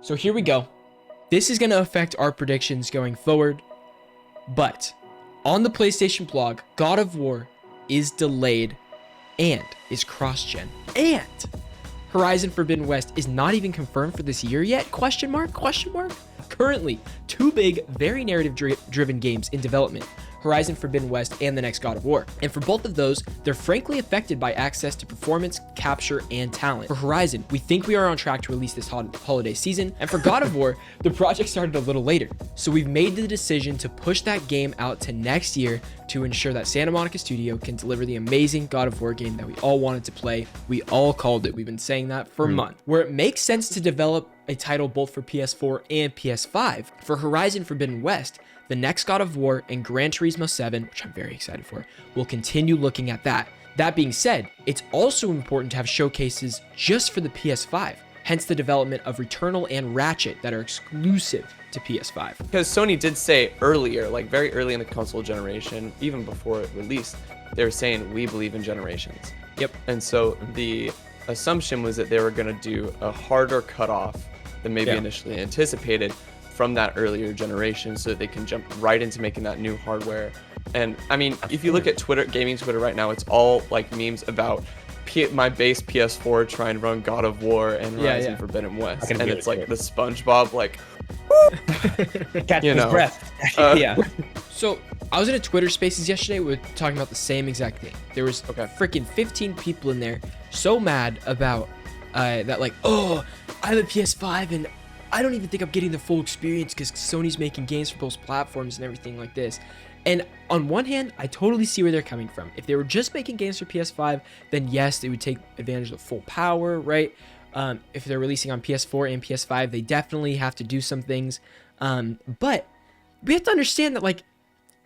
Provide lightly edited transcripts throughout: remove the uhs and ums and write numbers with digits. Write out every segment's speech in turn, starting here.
So here we go. This is going to affect our predictions going forward. But on the PlayStation blog, God of War is delayed and is cross-gen. And Horizon Forbidden West is not even confirmed for this year yet? Question mark? Question mark? Currently, two big, very narrative-driven games in development. Horizon Forbidden West and the next God of War. And for both of those, they're frankly affected by access to performance, capture, and talent. For Horizon, we think we are on track to release this holiday season. And for God of War, the project started a little later. So we've made the decision to push that game out to next year to ensure that Santa Monica Studio can deliver the amazing God of War game that we all wanted to play. We all called it. We've been saying that for months. Where it makes sense to develop a title both for PS4 and PS5. For Horizon Forbidden West, the next God of War and Gran Turismo 7, which I'm very excited for, will continue looking at that. That being said, it's also important to have showcases just for the PS5, hence the development of Returnal and Ratchet that are exclusive to PS5. Because Sony did say earlier, like very early in the console generation, even before it released, they were saying, we believe in generations. Yep. And so the assumption was that they were going to do a harder cutoff than maybe initially anticipated from that earlier generation, so that they can jump right into making that new hardware. And I mean, if you look at Twitter, gaming Twitter right now, it's all like memes about my base PS4 trying to run God of War and Horizon Forbidden West, and it's like the SpongeBob like catching his breath. So I was in a Twitter Spaces yesterday. We were talking about the same exact thing. There was freaking 15 people in there so mad about that, like, oh, I have a PS5 and I don't even think I'm getting the full experience because Sony's making games for both platforms and everything like this. And on one hand, I totally see where they're coming from. If they were just making games for PS5, then yes, they would take advantage of the full power, right? If they're releasing on PS4 and PS5, they definitely have to do some things. But we have to understand that, like,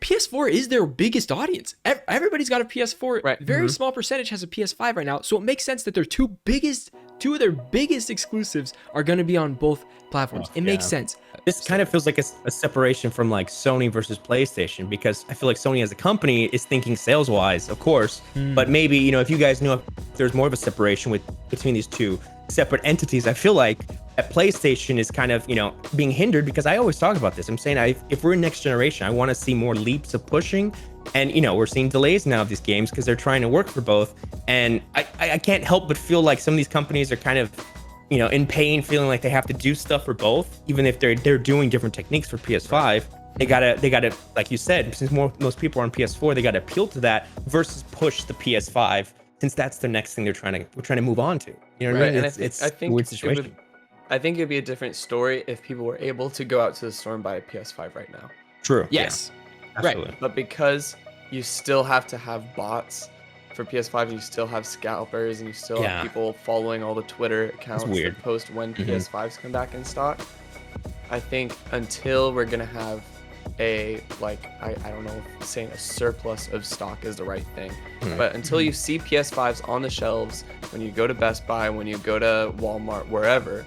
PS4 is their biggest audience. Everybody's got a PS4. Right. Very small percentage has a PS5 right now. So it makes sense that their two of their biggest exclusives are going to be on both platforms. It makes sense. This kind of feels like a separation from like Sony versus PlayStation, because I feel like Sony as a company is thinking sales wise, of course, but maybe, you know, if you guys know if there's more of a separation between these two separate entities, I feel like that PlayStation is kind of, you know, being hindered, because I always talk about this. I'm saying if we're in next generation, I want to see more leaps of pushing. And, you know, we're seeing delays now of these games because they're trying to work for both. And I can't help but feel like some of these companies are kind of, you know, in pain, feeling like they have to do stuff for both, even if they're doing different techniques for PS5. They gotta, like you said, since most people are on PS4, they gotta appeal to that versus push the PS5, since that's the next thing we're trying to move on to. You know what I mean? It's I think a weird situation. I think it'd be a different story if people were able to go out to the store and buy a PS5 right now. True. Yes. Absolutely. But because you still have to have bots for PS5, and you still have scalpers, and you still have people following all the Twitter accounts that post when PS5s come back in stock, I think until we're gonna have a, like, I don't know if saying a surplus of stock is the right thing, but until you see PS5s on the shelves, when you go to Best Buy, when you go to Walmart, wherever,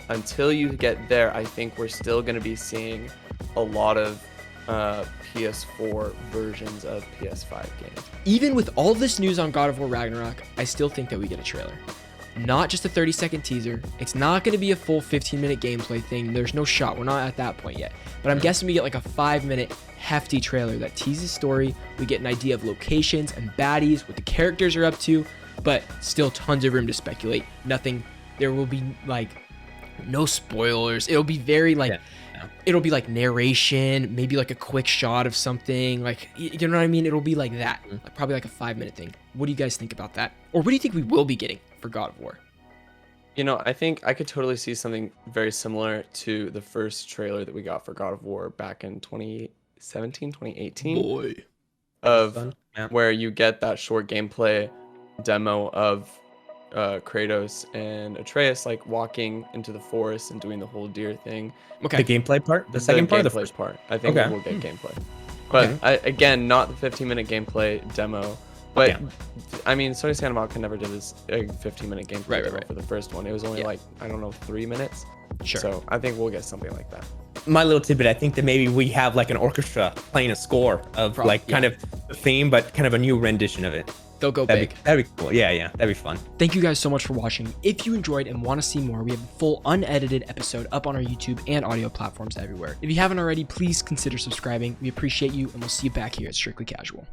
until you get there, I think we're still gonna be seeing a lot of PS4 versions of PS5 games. Even with all this news on God of War Ragnarok, I still think that we get a trailer. Not just a 30-second teaser. It's not going to be a full 15-minute gameplay thing. There's no shot. We're not at that point yet. But I'm guessing we get like a 5-minute hefty trailer that teases story. We get an idea of locations and baddies, what the characters are up to, but still tons of room to speculate. Nothing. There will be like no spoilers. It'll be very like it'll be like narration, maybe like a quick shot of something, like, you know what I mean? It'll be like that, like probably like a 5-minute thing. What do you guys think about that? Or what do you think we will be getting for God of War? You know, I think I could totally see something very similar to the first trailer that we got for God of War back in 2017, 2018. Boy. Of where you get that short gameplay demo of Kratos and Atreus like walking into the forest and doing the whole deer thing. Okay. The gameplay part? The second part or the first part? I think we'll get gameplay. But again, not the 15-minute gameplay demo. But I mean, Sony Santa Monica never did this 15-minute gameplay demo for the first one. It was only like, I don't know, 3 minutes. Sure. So I think we'll get something like that. My little tidbit, I think that maybe we have like an orchestra playing a score of kind of the theme, but kind of a new rendition of it. they'll go big. That'd be cool. Yeah, that'd be fun. Thank you guys so much for watching. If you enjoyed and want to see more, we have a full unedited episode up on our YouTube and audio platforms everywhere. If you haven't already, please consider subscribing. We appreciate you, and we'll see you back here at Strictly Casual.